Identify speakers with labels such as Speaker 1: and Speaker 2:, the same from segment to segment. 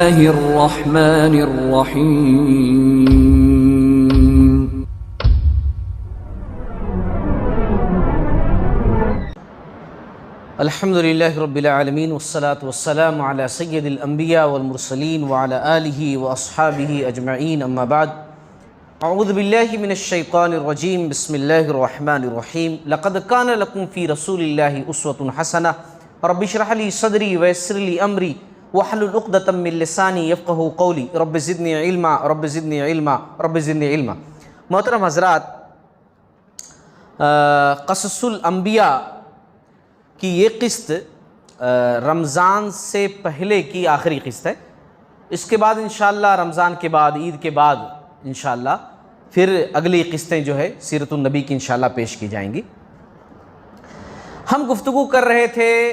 Speaker 1: बिस्मिल्लाहिर्रहमानिर्रहीम।
Speaker 2: अल्हम्दुलिल्लाहि रब्बिल आलमीन वस्सलातु वस्सलामु अला सय्यिदिल अंबिया वल मुरसलीन व अला आलिहि व अस्हाबिहि अजमईन अम्मा बाद। अऊज़ु बिल्लाहि मिनश शैतानिर रजीम। बिस्मिल्लाहिर रहमानिर रहीम। लक़द कान लकुम फ़ी रसूलिल्लाहि उस्वतुन हसनह रब्बि इश्रह ली सदरी व यस्सिर ली अमरी वहलुल उक़दतम मिन लिसानी यफ़क़हू क़ौली रब्बि ज़िदनी इल्मा रब्बि ज़िदनी इल्मा रब्बि ज़िदनी इल्मा। मोहतरम हज़रात, क़ससुल अंबिया कि ये क़िस्त रमज़ान से पहले की आखिरी क़िस्त है। इसके बाद इंशाअल्लाह रमज़ान के बाद, ईद के बाद इंशाअल्लाह फिर अगली क़िस्तें जो है सीरतुन नबी की इंशाअल्लाह पेश की जाएंगी। हम गुफ्तगू कर रहे थे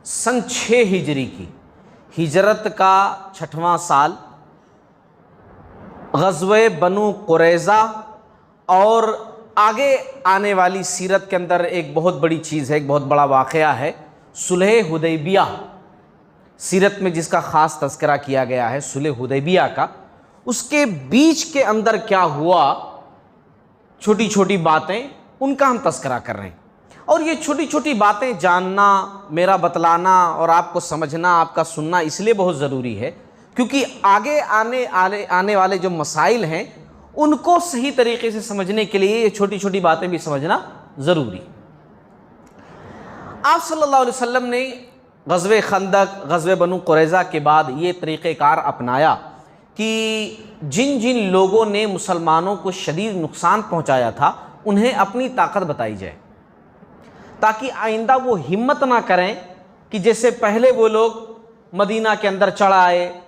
Speaker 2: सन 6 हिजरी की, हिजरत का 6वां साल, ग़ज़वे बनु क़ुरैज़ा और आगे आने वाली सीरत के अंदर एक बहुत बड़ी चीज़ है, एक बहुत बड़ा वाक़या है, सुलह हुदैबिया। सीरत में जिसका ख़ास तज़किरा किया गया है सुलह हुदैबिया का, उसके बीच के अंदर क्या हुआ, छोटी छोटी बातें, उनका हम तज़किरा कर रहे हैं। और ये छोटी छोटी बातें जानना, मेरा बतलाना और आपको समझना, आपका सुनना इसलिए बहुत ज़रूरी है क्योंकि आगे आने वाले जो मसाइल हैं उनको सही तरीके से समझने के लिए ये छोटी छोटी बातें भी समझना ज़रूरी। आप सल्लल्लाहु अलैहि वसल्लम ने ग़ज़वे खंदक, ग़ज़वे बनु क़ुरैज़ा के बाद ये तरीक़ेकार अपनाया कि जिन जिन लोगों ने मुसलमानों को शदीद नुकसान पहुंचाया था उन्हें अपनी ताकत बताई जाए, ताकि आइंदा वो हिम्मत ना करें कि जैसे पहले वो लोग मदीना के अंदर चढ़ आए,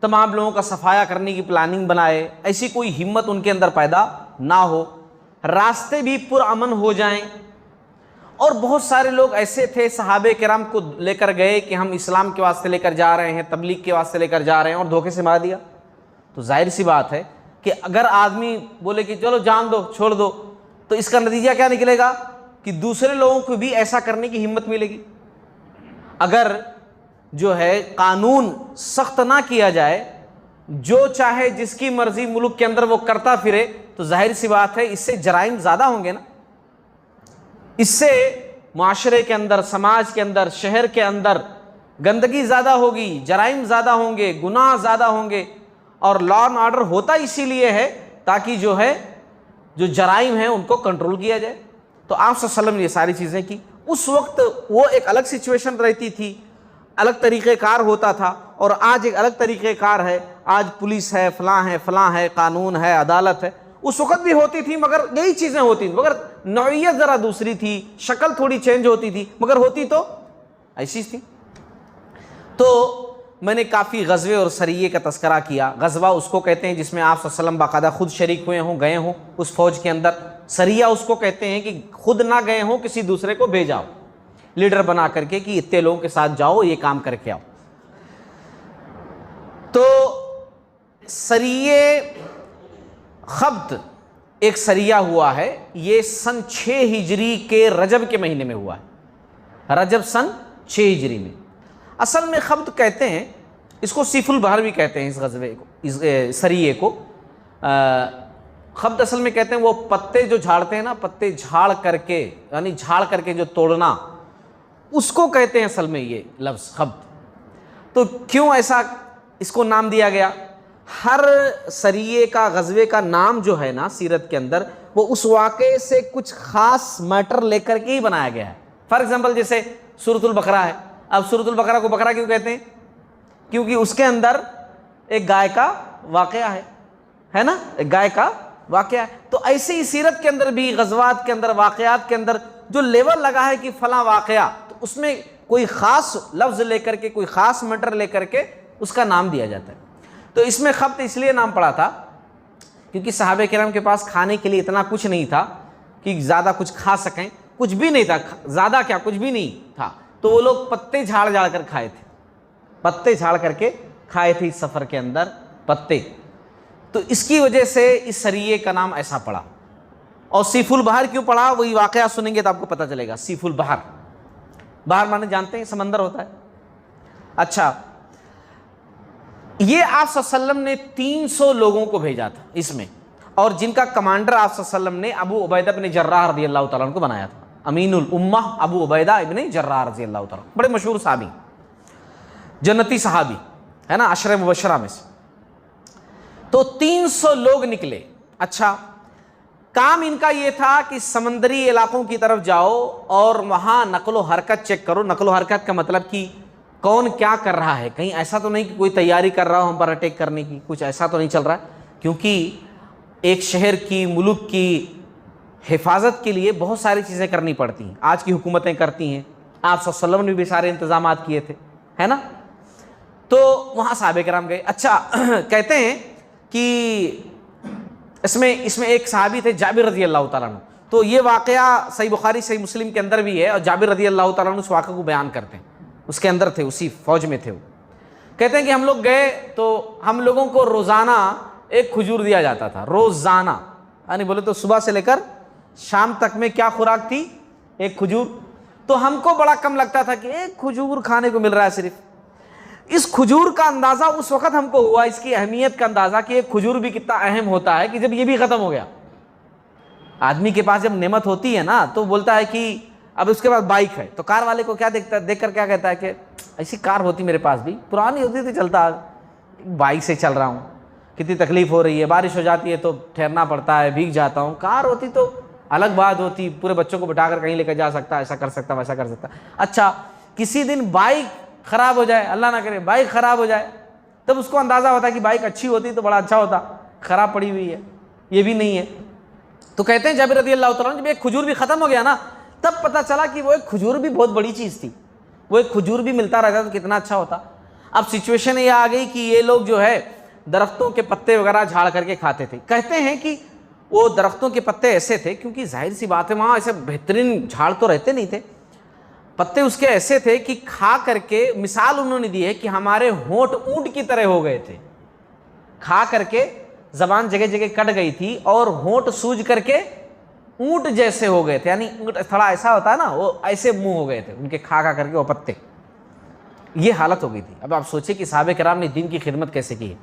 Speaker 2: तमाम लोगों का सफाया करने की प्लानिंग बनाए, ऐसी कोई हिम्मत उनके अंदर पैदा ना हो, रास्ते भी पुरअमन हो जाएं। और बहुत सारे लोग ऐसे थे सहाबे किराम को लेकर गए कि हम इस्लाम के वास्ते लेकर जा रहे हैं, तबलीग के वास्ते लेकर जा रहे हैं, और धोखे से मार दिया। तो जाहिर सी बात है कि अगर आदमी बोले कि चलो जान दो, छोड़ दो, तो इसका नतीजा क्या निकलेगा कि दूसरे लोगों को भी ऐसा करने की हिम्मत मिलेगी। अगर जो है कानून सख्त ना किया जाए, जो चाहे जिसकी मर्जी मुल्क के अंदर वो करता फिरे, तो जाहिर सी बात है इससे जराइम ज़्यादा होंगे ना, इससे माशरे के अंदर, समाज के अंदर, शहर के अंदर गंदगी ज़्यादा होगी, जराइम ज़्यादा होंगे, गुनाह ज़्यादा होंगे। और लॉ एंड ऑर्डर होता इसीलिए है ताकि जो है जो जराइम है उनको कंट्रोल किया जाए। तो आप सल्लल्लाहु अलैहि वसल्लम ने ये सारी चीज़ें की। उस वक्त वो एक अलग सिचुएशन रहती थी, अलग तरीक़ेकार होता था, और आज एक अलग तरीक़ेकार है। आज पुलिस है, फ़लाँ है, कानून है, अदालत है। उस वक़्त भी होती थी मगर यही चीज़ें होती थी, मगर नौइयत ज़रा दूसरी थी, शक्ल थोड़ी चेंज होती थी, मगर होती तो ऐसी थी। तो मैंने काफ़ी ग़ज़वे और सरिये का तज़किरा किया। ग़ज़वा उसको कहते हैं जिसमें आप सल्लल्लाहु अलैहि वसल्लम बाकायदा खुद शरीक हुए हों, गए हों उस फ़ौज के अंदर। सरिया उसको कहते हैं कि खुद ना गए हों, किसी दूसरे को भेजाओ लीडर बना करके कि इतने लोगों के साथ जाओ, ये काम करके आओ। तो सरिये खब्त एक सरिया हुआ है, ये सन 6 हिजरी के रजब के महीने में हुआ है। रजब सन 6 हिजरी में। असल में खब्त कहते हैं इसको, सीफुल बहर भी कहते हैं इस ग़ज़वे को, इस सरिये को। खब्त असल में कहते हैं वो पत्ते जो झाड़ते हैं ना, पत्ते झाड़ करके, यानी झाड़ करके जो तोड़ना, उसको कहते हैं असल में ये लफ्ज़ खब्त। तो क्यों ऐसा इसको नाम दिया गया? हर सरिये का, ग़ज़वे का नाम जो है ना सीरत के अंदर, वो उस वाक़े से कुछ ख़ास मैटर लेकर के ही बनाया गया है। फॉर एग्ज़ाम्पल जैसे सूरतुल बकरा है। अब सूरतुल बकरा को बकरा क्यों कहते हैं? क्योंकि उसके अंदर एक गाय का वाक़या है ना, एक गाय का वाक़या है। तो ऐसे ही सीरत के अंदर भी, ग़ज़वात के अंदर, वाक़यात के अंदर जो लेवल लगा है कि फ़लाँ वाक़या, तो उसमें कोई ख़ास लफ्ज़ लेकर के, कोई ख़ास मैटर लेकर के उसका नाम दिया जाता है। तो इसमें खब्त इसलिए नाम पड़ा था क्योंकि सहाबे किराम के पास खाने के लिए इतना कुछ नहीं था कि ज़्यादा कुछ खा सकें, कुछ भी नहीं था, ज़्यादा क्या, कुछ भी नहीं था। तो वो लोग पत्ते झाड़ झाड़ कर खाए थे, पत्ते झाड़ करके खाए थे इस सफ़र के अंदर पत्ते। तो इसकी वजह से इस सरिये का नाम ऐसा पड़ा। और सीफुल बहर क्यों पड़ा, वही वाक़या सुनेंगे तो आपको पता चलेगा। सीफुल बहर, बहर माने जानते हैं समंदर होता है। अच्छा, ये आप सल्लल्लाहु अलैहि वसल्लम ने 300 लोगों को भेजा था इसमें, और जिनका कमांडर आप सल्लल्लाहु अलैहि वसल्लम ने अबू उबैदा इब्न जर्राह रज़ियल्लाहु तआला अन्हु को बनाया था। अमीनुल उम्मा अबू उबैदा इब्न जर्राह रज़ियल्लाहु तआला, बड़े मशहूर सहाबी, जन्नती सहाबी है ना, अशरे मुबशरा में से। तो 300 लोग निकले। अच्छा, काम इनका ये था कि समंदरी इलाकों की तरफ जाओ और वहाँ नकलो हरकत चेक करो। नकलो हरकत का मतलब कि कौन क्या कर रहा है, कहीं ऐसा तो नहीं कि कोई तैयारी कर रहा हो हम पर अटैक करने की, कुछ ऐसा तो नहीं चल रहा है, क्योंकि एक शहर की, मुल्क की हिफाजत के लिए बहुत सारी चीज़ें करनी पड़ती हैं। आज की हुकूमतें करती हैं, आप सल्लल्लाहु अलैहि वसल्लम ने भी सारे इंतजाम किए थे, है ना। तो वहाँ सहाबे किराम गए। अच्छा कहते हैं कि इसमें एक सहाबी थे जाबिर रज़ियल्लाहु तआला अन्हु। तो ये वाक़या सही बुखारी सही मुस्लिम के अंदर भी है, और जाबिर रज़ियल्लाहु तआला अन्हु उस वाक़े को बयान करते हैं, उसके अंदर थे, उसी फौज में थे वो। कहते हैं कि हम लोग गए तो हम लोगों को रोज़ाना एक खजूर दिया जाता था, रोज़ाना, यानी बोले तो सुबह से लेकर शाम तक में क्या खुराक थी, एक खजूर। तो हमको बड़ा कम लगता था कि एक खजूर खाने को मिल रहा है सिर्फ। इस खजूर का अंदाज़ा उस वक़्त हमको हुआ, इसकी अहमियत का अंदाज़ा कि एक खजूर भी कितना अहम होता है, कि जब ये भी ख़त्म हो गया। आदमी के पास जब नेमत होती है ना तो बोलता है कि अब उसके पास बाइक है, तो कार वाले को क्या देख कर क्या कहता है कि ऐसी कार होती मेरे पास भी, पुरानी होती थी चलता, बाइक से चल रहा हूँ, कितनी तकलीफ़ हो रही है, बारिश हो जाती है तो ठहरना पड़ता है, भीग जाता हूँ। कार होती तो अलग बात होती, पूरे बच्चों को बिठाकर कहीं लेकर जा सकता, ऐसा कर सकता, वैसा कर सकता। अच्छा, किसी दिन बाइक ख़राब हो जाए, अल्लाह ना करे बाइक ख़राब हो जाए, तब उसको अंदाज़ा होता है कि बाइक अच्छी होती तो बड़ा अच्छा होता, ख़राब पड़ी हुई है, ये भी नहीं है। तो कहते हैं जाबिर रज़ियल्लाहु तआला अन्हु, जब एक खजूर भी ख़त्म हो गया ना, तब पता चला कि वो एक खजूर भी बहुत बड़ी चीज़ थी, वो एक खजूर भी मिलता रहता तो कितना अच्छा होता। अब सिचुएशन ये आ गई कि ये लोग जो है दरख्तों के पत्ते वगैरह झाड़ करके खाते थे। कहते हैं कि वो दरख्तों के पत्ते ऐसे थे, क्योंकि जाहिर सी बात है वहाँ ऐसे बेहतरीन झाड़ तो रहते नहीं थे, पत्ते उसके ऐसे थे कि खा करके, मिसाल उन्होंने दी है कि हमारे होंठ ऊंट की तरह हो गए थे, खा करके ज़बान जगह जगह कट गई थी और होंठ सूज करके ऊंट जैसे हो गए थे, यानी ऊंट थोड़ा ऐसा होता है ना, वो ऐसे मुंह हो गए थे उनके खा करके वो पत्ते, ये हालत हो गई थी। अब आप सोचिए कि सहाबे किराम ने दीन की खिदमत कैसे की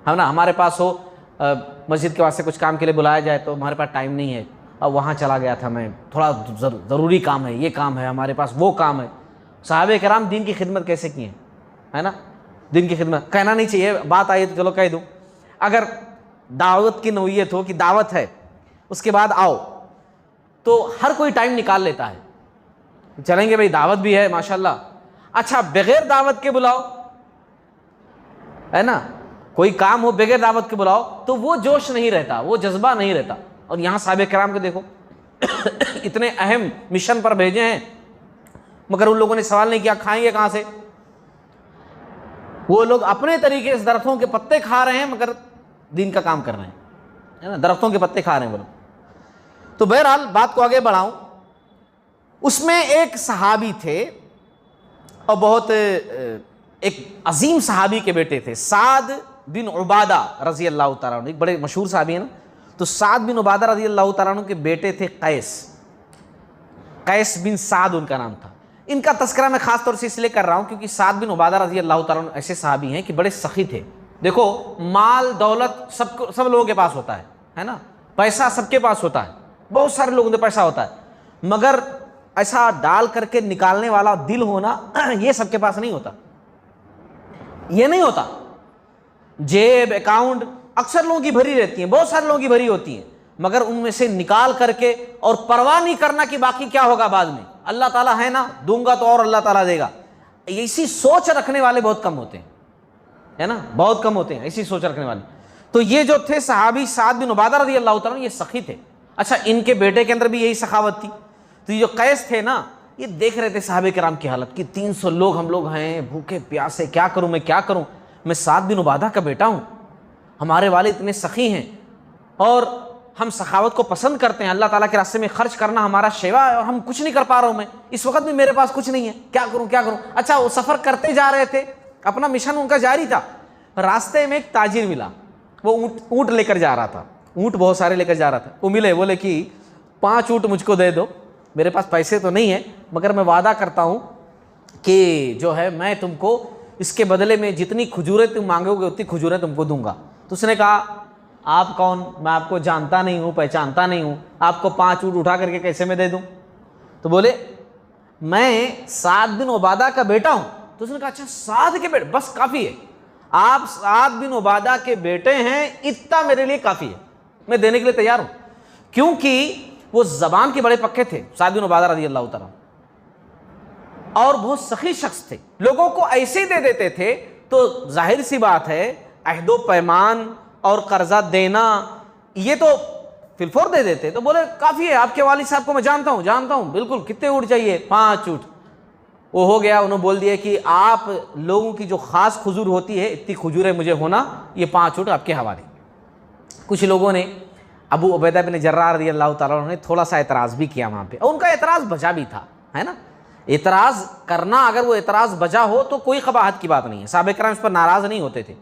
Speaker 2: है ना। हमारे पास हो मस्जिद के वास्ते कुछ काम के लिए बुलाया जाए तो हमारे पास टाइम नहीं है, अब वहाँ चला गया था मैं, थोड़ा ज़रूरी काम है, ये काम है हमारे पास, वो काम है। सहाबे किराम दीन की खिदमत कैसे की है ना। दीन की खिदमत कहना नहीं चाहिए, बात आई तो चलो कह दूँ। अगर दावत की नौयत हो कि दावत है, उसके बाद आओ, तो हर कोई टाइम निकाल लेता है, चलेंगे भाई दावत भी है माशाल्लाह। अच्छा, बगैर दावत के बुलाओ, है ना, कोई काम हो बगैर दावत के बुलाओ तो वो जोश नहीं रहता, वो जज्बा नहीं रहता। और यहाँ साहबे किराम को देखो इतने अहम मिशन पर भेजे हैं, मगर उन लोगों ने सवाल नहीं किया खाएंगे कहाँ से। वो लोग अपने तरीके से दरख्तों के पत्ते खा रहे हैं, मगर दीन का काम कर रहे हैं, है ना, दरख्तों के पत्ते खा रहे हैं वो लोग। तो बहरहाल बात को आगे बढ़ाऊं, उसमें एक सहाबी थे और बहुत एक अजीम सहाबी के बेटे थे, साद बिन उबादा रज़ी अल्लाह तआला अन्हु, एक बड़े मशहूर सहाबी है ना। तो साद बिन उबादा रज़ी अल्लाह तआला अन्हु के बेटे थे कैस बिन साद उनका नाम था। इनका तस्करा मैं खास तौर से इसलिए कर रहा हूँ क्योंकि साद बिन उबादा रज़ी अल्लाह तआला अन्हु ऐसे सहाबी हैं कि बड़े सखी थे। देखो, माल दौलत सब लोगों के पास होता है ना, पैसा सबके पास होता है, बहुत सारे लोगों के पैसा होता है, मगर ऐसा डाल करके निकालने वाला दिल होना ये सबके पास नहीं होता, ये नहीं होता। जेब, अकाउंट अक्सर लोगों की भरी रहती है, बहुत सारे लोगों की भरी होती है, मगर उनमें से निकाल करके और परवाह नहीं करना कि बाकी क्या होगा बाद में, अल्लाह ताला है ना, दूंगा तो और अल्लाह ताला देगा, ऐसी सोच रखने वाले बहुत कम होते हैं, है ना, बहुत कम होते हैं ऐसी सोच रखने वाले। तो ये जो थे सहाबी साद बिन उबादा रज़ी अल्लाह तआला, ये सखी थे। अच्छा, इनके बेटे के अंदर भी यही सखावत थी। तो ये जो कैस थे ना, ये देख रहे थे सहाबे किराम की हालत कि 300 लोग हम लोग हैं, भूखे प्यासे, क्या करूं मैं, क्या करूं, मैं साद बिन उबादा का बेटा हूं, हमारे वाले इतने सखी हैं और हम सखावत को पसंद करते हैं, अल्लाह ताला के रास्ते में खर्च करना हमारा सेवा है, और हम कुछ नहीं कर पा रहा हूं, मैं इस वक्त भी मेरे पास कुछ नहीं है, क्या करूं क्या करूं। अच्छा, वो सफ़र करते जा रहे थे, अपना मिशन उनका जारी था। रास्ते में एक ताजिर मिला, वो ऊँट लेकर जा रहा था, ऊँट बहुत सारे लेकर जा रहा था। वो मिले, बोले कि 5 ऊँट मुझको दे दो, मेरे पास पैसे तो नहीं है, मगर मैं वादा करता हूँ कि जो है मैं तुमको इसके बदले में जितनी खजूरें तुम मांगोगे उतनी खजूरें तुमको दूंगा। तो उसने कहा, आप कौन? मैं आपको जानता नहीं हूँ, पहचानता नहीं हूँ, आपको 5 ऊँट उठा करके कैसे मैं दे दूँ? तो बोले, मैं साद बिन उबादा का बेटा हूँ। तो उसने कहा, अच्छा साद के बेटे, बस काफ़ी है, आप साद बिन उबादा के बेटे हैं, इतना मेरे लिए काफ़ी है, मैं देने के लिए तैयार हूँ। क्योंकि वो ज़बान के बड़े पक्के थे साद बिन उबादा रज़ी अल्लाह तआला, और बहुत सखी शख्स थे, लोगों को ऐसे ही दे देते थे। तो जाहिर सी बात है, अहदो पैमान और कर्जा देना ये तो फिलफोर दे देते। तो बोले, काफ़ी है, आपके वालिद साहब को मैं जानता हूँ, बिल्कुल, कितने ऊँट चाहिए? 5 ऊँट। वो हो गया। उन्होंने बोल दिया कि आप लोगों की जो ख़ास खजूर होती है, इतनी खजूरें मुझे होना, ये 5 ऊँट आपके हवाले। कुछ लोगों ने अबू उबैदा बिन जर्राह रज़ी अल्लाह तआला ने थोड़ा सा एतराज़ भी किया वहाँ पे, और उनका एतराज़ बचा भी था, है ना। एतराज़ करना, अगर वो एतराज़ बचा हो तो कोई क़बाहत की बात नहीं है। सहाबा किराम इस पर नाराज़ नहीं होते थे,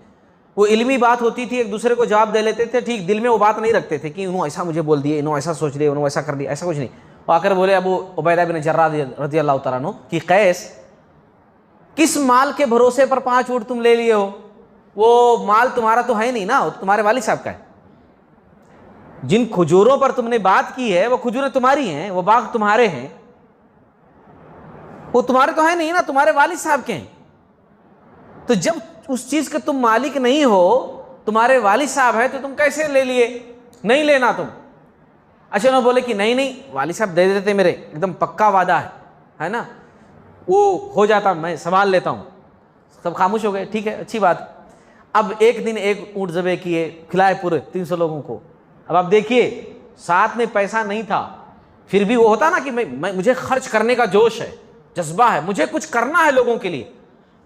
Speaker 2: वो इल्मी बात होती थी, एक दूसरे को जवाब दे लेते थे, ठीक, दिल में वो बात नहीं रखते थे कि उन्होंने ऐसा मुझे बोल दिए, इन्होंने ऐसा सोच लिया, उन्होंने ऐसा कर दिया, ऐसा कुछ नहीं। वो आकर बोले अबू उबैदा बिन जर्राह रज़ी अल्लाह तआला अन्हु कि कैस, किस माल के भरोसे पर 5 ऊँट तुम ले लिए हो? वो माल तुम्हारा तो है नहीं ना, वो तुम्हारे वालिद साहब का है। जिन खजूरों पर तुमने बात की है वो खजूरें तुम्हारी हैं, वो बाग तुम्हारे हैं, वो तुम्हारे तो है नहीं ना, तुम्हारे वालिद साहब के हैं। तो जब उस चीज के तुम मालिक नहीं हो, तुम्हारे वालिद साहब है, तो तुम कैसे ले लिए? नहीं लेना तुम। अच्छा, उन्होंने बोले कि नहीं नहीं, वालिद साहब दे देते, मेरे एकदम पक्का वादा है ना, वो हो जाता, मैं संभाल लेता हूँ। सब खामोश हो गए, ठीक है, अच्छी बात। अब एक दिन एक ऊँट ज़बह किए, खिलाए पूरे 300 लोगों को। अब आप देखिए, साथ में पैसा नहीं था, फिर भी वो होता ना कि मुझे खर्च करने का जोश है, जज्बा है, मुझे कुछ करना है लोगों के लिए।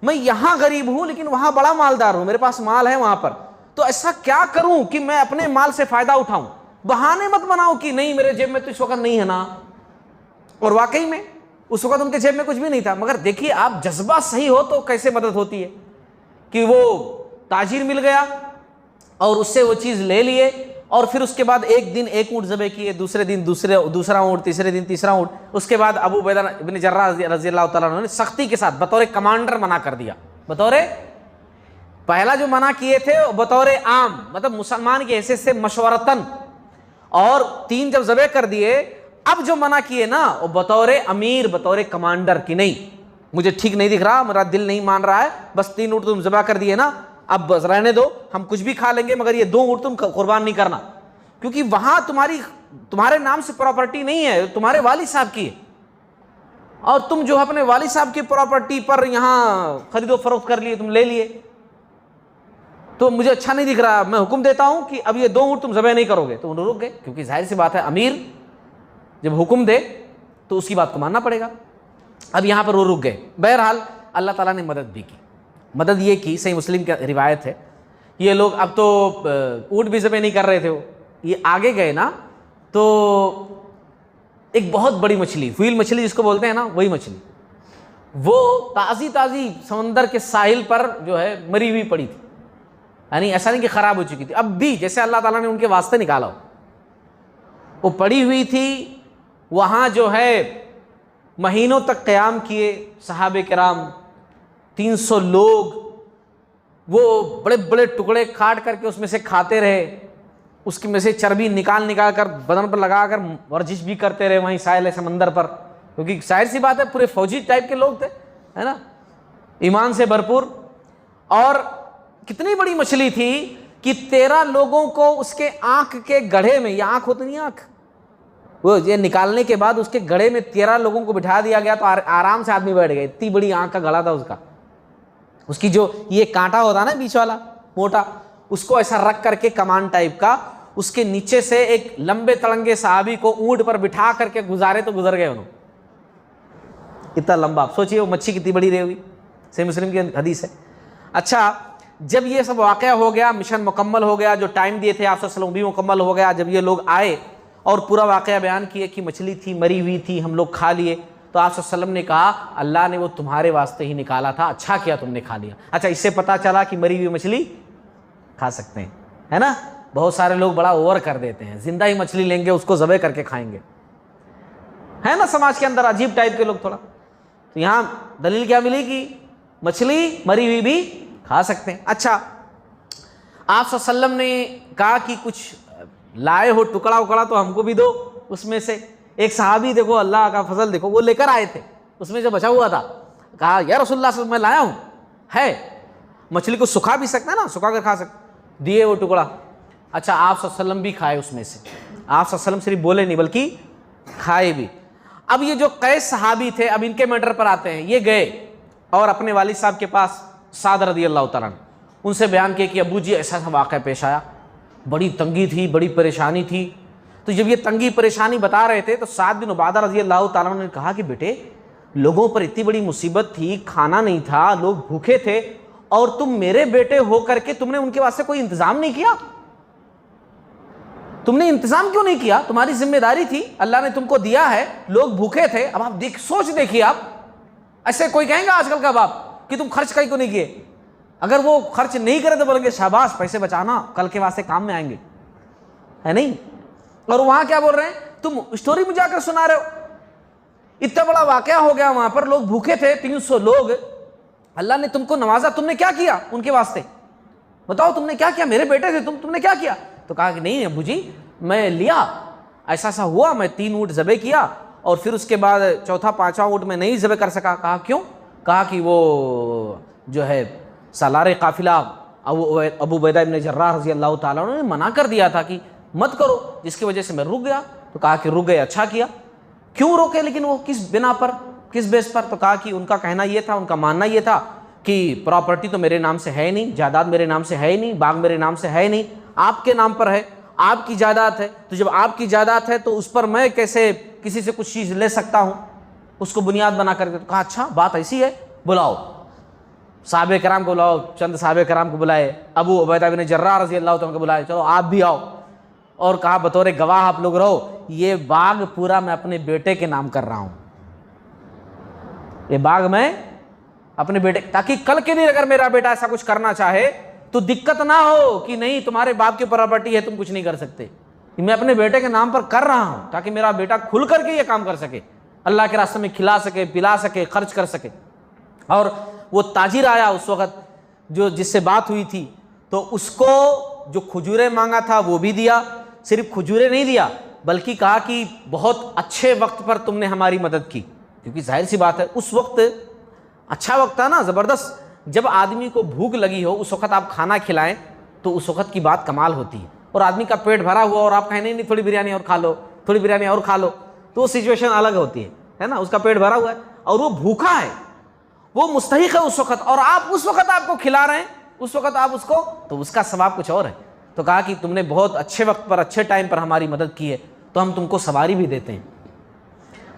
Speaker 2: मैं यहाँ गरीब हूँ लेकिन वहाँ बड़ा मालदार हूँ, मेरे पास माल है वहाँ पर, तो ऐसा क्या करूँ कि मैं अपने माल से फ़ायदा उठाऊँ। बहाने मत बनाओ कि नहीं मेरे जेब में तो इस वक्त नहीं है ना, और वाकई में उस वक्त उनके जेब में कुछ भी नहीं था। मगर देखिए, आप जज्बा सही हो तो कैसे मदद होती है कि वो ताजिर मिल गया और उससे वो चीज़ ले लिए, और फिर उसके बाद एक दिन एक ऊँट ज़बह किए, दूसरे दिन दूसरा ऊँट, तीसरे दिन तीसरा ऊँट। उसके बाद अबू उबैदा बिन जर्राह रज़ी अल्लाह तआला ने सख्ती के साथ बतौर कमांडर मना कर दिया। बतौर पहला जो मना किए थे बतौर आम, मतलब मुसलमान की हैसियत से मशवरतन, और 3 जब ज़बह कर दिए, अब जो मना किए ना वो बतौर अमीर, बतौर कमांडर की नहीं, मुझे ठीक नहीं दिख रहा, मेरा दिल नहीं मान रहा है, बस 3 ऊँट तुम ज़बह कर दिए ना, अब बस रहने दो, हम कुछ भी खा लेंगे, मगर ये 2 ऊँट तुम कुर्बान नहीं करना, क्योंकि वहां तुम्हारे नाम से प्रॉपर्टी नहीं है, तुम्हारे वालिद साहब की है, और तुम जो अपने वालिद साहब की प्रॉपर्टी पर यहां खरीदो फरोख्त कर लिए, तुम ले लिए, तो मुझे अच्छा नहीं दिख रहा। मैं हुक्म देता हूं कि अब ये 2 ऊँट तुम ज़बह नहीं करोगे। तो उन्होंने रुक गए, क्योंकि जाहिर सी बात है, अमीर जब हुक्म दे तो उसकी बात को मानना पड़ेगा। अब यहां पर वो रुक गए। बहरहाल अल्लाह ताला ने मदद भी की। मदद ये की, सही मुस्लिम की रिवायत है, ये लोग अब तो ऊँट भी ज़बह नहीं कर रहे थे, वो ये आगे गए ना, तो एक बहुत बड़ी मछली, व्हील मछली जिसको बोलते हैं ना, वही मछली, वो ताज़ी ताज़ी समंदर के साहिल पर जो है मरी हुई पड़ी थी, यानी ऐसा नहीं कि ख़राब हो चुकी थी, अब भी जैसे अल्लाह ताला ने उनके वास्ते निकाला हो, वो पड़ी हुई थी। वहाँ जो है महीनों तक क़याम किए सहाबे किराम, 300 लोग, वो बड़े बड़े टुकड़े काट करके उसमें से खाते रहे, उसकी में से चर्बी निकाल कर बदन पर लगा कर वर्जिश भी करते रहे वहीं साहिल समंदर पर, क्योंकि जाहिर सी बात है पूरे फौजी टाइप के लोग थे, है ना, ईमान से भरपूर। और कितनी बड़ी मछली थी कि 13 लोगों को उसके आँख के गड्ढे में, ये आँख होती नहीं, आँख, वो ये निकालने के बाद उसके गड्ढे में 13 लोगों को बिठा दिया गया, तो आराम से आदमी बैठ गए, इतनी बड़ी आँख का गड़ा था उसका। उसकी जो ये कांटा होता ना बीच वाला मोटा, उसको ऐसा रख करके कमान टाइप का, उसके नीचे से एक लंबे तड़ंगे सहाबी को ऊंट पर बिठा करके गुजारे तो गुजर गए उन्होंने, इतना लंबा। आप सोचिए वो मच्छी कितनी बड़ी रही हुई, सही मुस्लिम की हदीस है। अच्छा, जब ये सब वाक़या हो गया, मिशन मुकम्मल हो गया, जो टाइम दिए थे आप सल्लल्लाहु भी मुकम्मल हो गया, जब ये लोग आए और पूरा वाक़या बयान किए कि मछली थी, मरी हुई थी, हम लोग खा लिए, तो आप सल्लल्लाहु ने कहा अल्लाह ने वो तुम्हारे वास्ते ही निकाला था, अच्छा किया तुमने खा लिया। अच्छा, इससे पता चला कि मरी हुई मछली खा सकते हैं, है ना। बहुत सारे लोग बड़ा ओवर कर देते हैं, जिंदा ही मछली लेंगे उसको ज़बह करके खाएंगे, है ना, समाज के अंदर अजीब टाइप के लोग थोड़ा। तो यहाँ दलील क्या मिली कि मछली मरी हुई भी खा सकते हैं। अच्छा, आप सल्लल्लाहु अलैहि वसल्लम ने कहा कि कुछ लाए हो टुकड़ा उकड़ा तो हमको भी दो उसमें से। एक सहाबी देखो, अल्लाह का फजल देखो, वो लेकर आए थे, उसमें जो बचा हुआ था, कहा या रसूलुल्लाह सल्लल्लाहु अलैहि वसल्लम मैं लाया हूँ, है मछली को सुखा भी सकता है ना, सुखा कर खा सकते, दिए वो टुकड़ा। अच्छा, आप सल्लल्लाहु अलैहि वसल्लम भी खाए उसमें से। आप सल्लल्लाहु अलैहि वसल्लम सिर्फ बोले नहीं बल्कि खाए भी। अब ये जो कैस सहाबी थे, अब इनके मैटर पर आते हैं। ये गए और अपने वालिद साहब के पास, साद रदी अल्लाह तआला अन्हु, उनसे बयान किया कि अबू जी ऐसा ऐसा वाक़या पेश आया, बड़ी तंगी थी, बड़ी परेशानी थी। तो जब ये तंगी परेशानी बता रहे थे तो साद बिन उबादा रज़ी अल्लाह तआला अन्हु ने कहा कि बेटे, लोगों पर इतनी बड़ी मुसीबत थी, खाना नहीं था, लोग भूखे थे, और तुम मेरे बेटे हो करके तुमने उनके वास्ते कोई इंतजाम नहीं किया? तुमने इंतजाम क्यों नहीं किया? तुम्हारी जिम्मेदारी थी, अल्लाह ने तुमको दिया है, लोग भूखे थे। अब आप सोच देखिए, आप ऐसे कोई कहेंगे आजकल का बाप कि तुम खर्च क्यों नहीं किए? अगर वो खर्च नहीं करे तो बोलेंगे शाबाश, पैसे बचाना, कल के वास्ते काम में आएंगे, है नहीं? और वहां क्या बोल रहे हैं, तुम स्टोरी में जाकर सुना रहे हो, इतना बड़ा वाकया हो गया, वहां पर लोग भूखे थे, 300 लोग, अल्लाह ने तुमको नवाजा, तुमने क्या किया उनके वास्ते? बताओ तुमने क्या किया? मेरे बेटे थे, तुमने क्या किया? तो कहा कि नहीं अबू जी, मैं लिया, ऐसा ऐसा हुआ, मैं 3 ऊँट ज़बह किया, और फिर उसके बाद चौथा 5वां ऊँट मैं नहीं ज़बह कर सका। कहा क्यों? कहा कि वो जो है सालार काफिला अबू उबैदा इब्न जर्राह रज़ी अल्लाह तआला अन्हु ने मना कर दिया था कि मत करो, जिसकी वजह से मैं रुक गया। तो कहा कि रुक गए, अच्छा किया। क्यों रोके, लेकिन वो किस बिना पर, किस बेस पर? तो कहा कि उनका कहना ये था, उनका मानना ये था कि प्रॉपर्टी तो मेरे नाम से है ही नहीं, जायदाद मेरे नाम से है ही नहीं, बाग मेरे नाम से है ही नहीं, आपके नाम पर है, आपकी जायदाद है। तो जब आपकी जायदाद है तो उस पर मैं कैसे किसी से कुछ चीज़ ले सकता हूँ, उसको बुनियाद बना करके। तो कहा अच्छा बात ऐसी है, बुलाओ साहबे कराम को, बुलाओ, चंद साहबे कराम को बुलाए, अबू उबैदा बिन जर्राह रज़ी अल्लाह तआला को बुलाए, चलो आप भी आओ। और कहा बतौर गवाह आप लोग रहो, ये बाग पूरा मैं अपने बेटे के नाम कर रहा हूँ, ये बाग मैं अपने बेटे, ताकि कल के दिन अगर मेरा बेटा ऐसा कुछ करना चाहे तो दिक्कत ना हो कि नहीं तुम्हारे बाप की प्रॉपर्टी है, तुम कुछ नहीं कर सकते। मैं अपने बेटे के नाम पर कर रहा हूं ताकि मेरा बेटा खुल करके ये काम कर सके, अल्लाह के रास्ते में खिला सके, पिला सके, खर्च कर सके। और वो ताजिर आया उस वक्त जो जिससे बात हुई थी, तो उसको जो खजूरें मांगा था वो भी दिया। सिर्फ खजूरें नहीं दिया बल्कि कहा कि बहुत अच्छे वक्त पर तुमने हमारी मदद की, क्योंकि जाहिर सी बात है उस वक्त अच्छा वक्त था ना, ज़बरदस्त। जब आदमी को भूख लगी हो उस वक्त आप खाना खिलाएं तो उस वक्त की बात कमाल होती है। और आदमी का पेट भरा हुआ और आप कहें नहीं थोड़ी बिरयानी और खा लो, थोड़ी बिरयानी और खा लो, तो वो सिचुएशन अलग होती है ना। उसका पेट भरा हुआ है और वो भूखा है, वो मुस्तहिक है उस वक्त, और आप उस वक्त आपको खिला रहे हैं, उस वक्त आप उसको, तो उसका सवाब कुछ और है। तो कहा कि तुमने बहुत अच्छे वक्त पर, अच्छे टाइम पर हमारी मदद की है, तो हम तुमको सवारी भी देते हैं।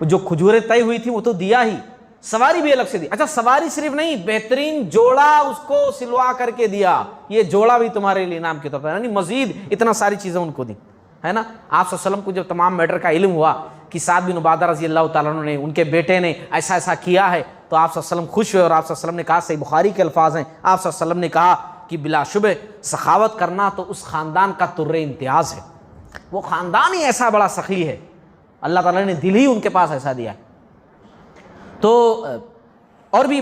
Speaker 2: जो खजूरें तय हुई थी वो तो दिया ही, सवारी भी अलग से दी। अच्छा, सवारी सिर्फ नहीं, बेहतरीन जोड़ा उसको सिलवा करके दिया, ये जोड़ा भी तुम्हारे लिए इनाम के तौर पर, यानी मजीद इतना सारी चीज़ें उनको दी, है ना। आप सल्लल्लाहु अलैहि वसल्लम को जब तमाम मैटर का इल्म हुआ कि साद बिन उबादा रज़ी अल्लाह तआला अन्हु ने, उनके बेटे ने ऐसा ऐसा किया है, तो आप सल्लल्लाहु अलैहि वसल्लम खुश हुए। और आप सल्लल्लाहु अलैहि वसल्लम ने कहा, सही बुखारी के अल्फाज हैं, आप सल्लल्लाहु अलैहि वसल्लम ने कहा कि बिलाशुबे सखावत करना तो उस ख़ानदान का तुर्रे इम्तियाज़ है, वो ख़ानदान ही ऐसा बड़ा सखी है, अल्लाह ताला ने दिल ही उनके पास ऐसा दिया। तो और भी